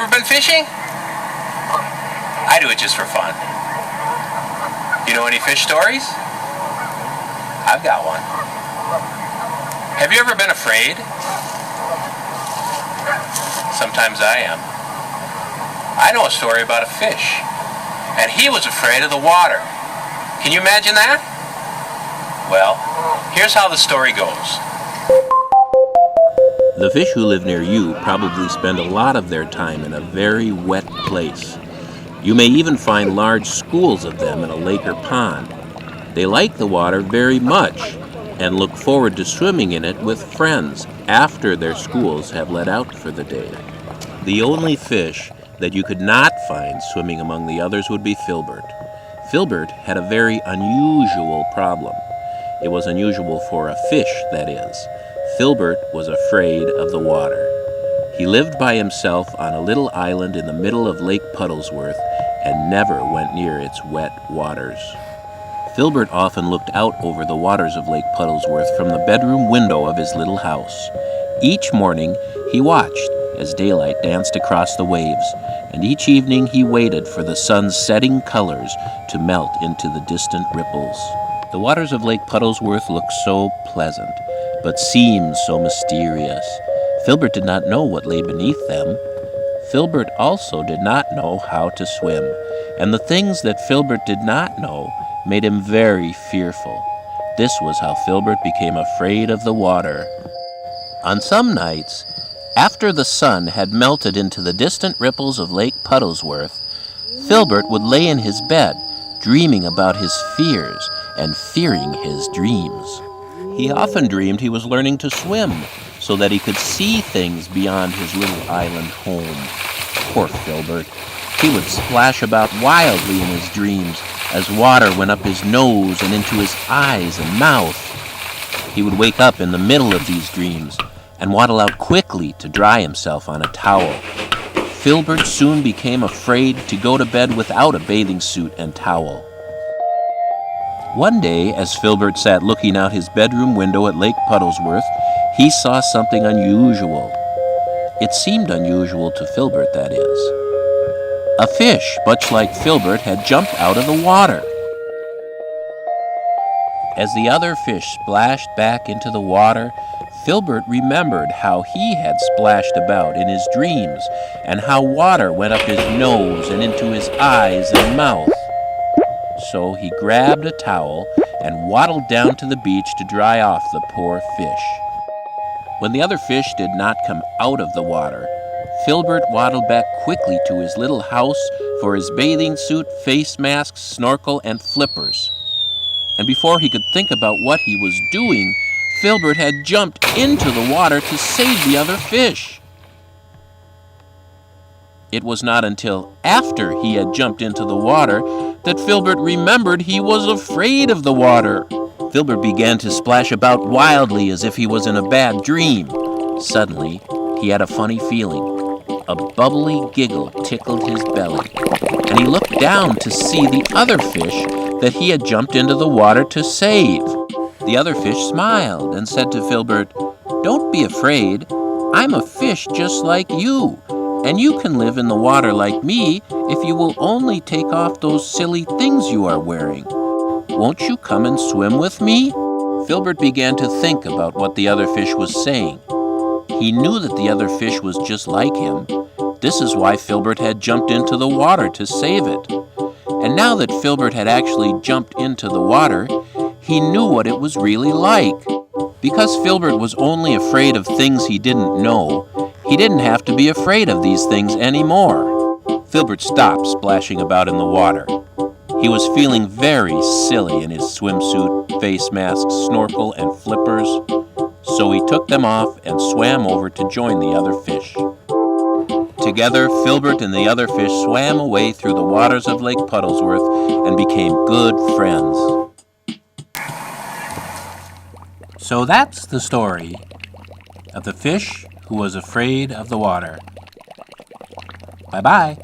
ever been fishing? I do it just for fun. You know any fish stories? I've got one. Have you ever been afraid? Sometimes I am. I know a story about a fish, and he was afraid of the water. Can you imagine that? Well, here's how the story goes. The fish who live near you probably spend a lot of their time in a very wet place. You may even find large schools of them in a lake or pond. They like the water very much and look forward to swimming in it with friends after their schools have let out for the day. The only fish that you could not find swimming among the others would be Filbert. Filbert had a very unusual problem. It was unusual for a fish, that is. Filbert was afraid of the water. He lived by himself on a little island in the middle of Lake Puddlesworth and never went near its wet waters. Filbert often looked out over the waters of Lake Puddlesworth from the bedroom window of his little house. Each morning he watched as daylight danced across the waves, and each evening he waited for the sun's setting colors to melt into the distant ripples. The waters of Lake Puddlesworth looked so pleasant, but seemed so mysterious. Filbert did not know what lay beneath them. Filbert also did not know how to swim, and the things that Filbert did not know made him very fearful. This was how Filbert became afraid of the water. On some nights, after the sun had melted into the distant ripples of Lake Puddlesworth, Filbert would lay in his bed, dreaming about his fears and fearing his dreams. He often dreamed he was learning to swim so that he could see things beyond his little island home. Poor Filbert. He would splash about wildly in his dreams as water went up his nose and into his eyes and mouth. He would wake up in the middle of these dreams and waddle out quickly to dry himself on a towel. Filbert soon became afraid to go to bed without a bathing suit and towel. One day, as Filbert sat looking out his bedroom window at Lake Puddlesworth, he saw something unusual. It seemed unusual to Filbert, that is. A fish, much like Filbert, had jumped out of the water. As the other fish splashed back into the water, Filbert remembered how he had splashed about in his dreams and how water went up his nose and into his eyes and mouth. So he grabbed a towel and waddled down to the beach to dry off the poor fish. When the other fish did not come out of the water, Filbert waddled back quickly to his little house for his bathing suit, face mask, snorkel, and flippers. And before he could think about what he was doing, Filbert had jumped into the water to save the other fish. It was not until after he had jumped into the water that Filbert remembered he was afraid of the water. Filbert began to splash about wildly as if he was in a bad dream. Suddenly, he had a funny feeling. A bubbly giggle tickled his belly, and he looked down to see the other fish that he had jumped into the water to save. The other fish smiled and said to Filbert, "Don't be afraid. I'm a fish just like you, and you can live in the water like me if you will only take off those silly things you are wearing. Won't you come and swim with me?" Filbert began to think about what the other fish was saying. He knew that the other fish was just like him. This is why Filbert had jumped into the water to save it. And now that Filbert had actually jumped into the water, he knew what it was really like. Because Filbert was only afraid of things he didn't know, he didn't have to be afraid of these things anymore. Filbert stopped splashing about in the water. He was feeling very silly in his swimsuit, face mask, snorkel, and flippers, so he took them off and swam over to join the other fish. Together, Filbert and the other fish swam away through the waters of Lake Puddlesworth and became good friends. So that's the story of the fish who was afraid of the water. Bye-bye.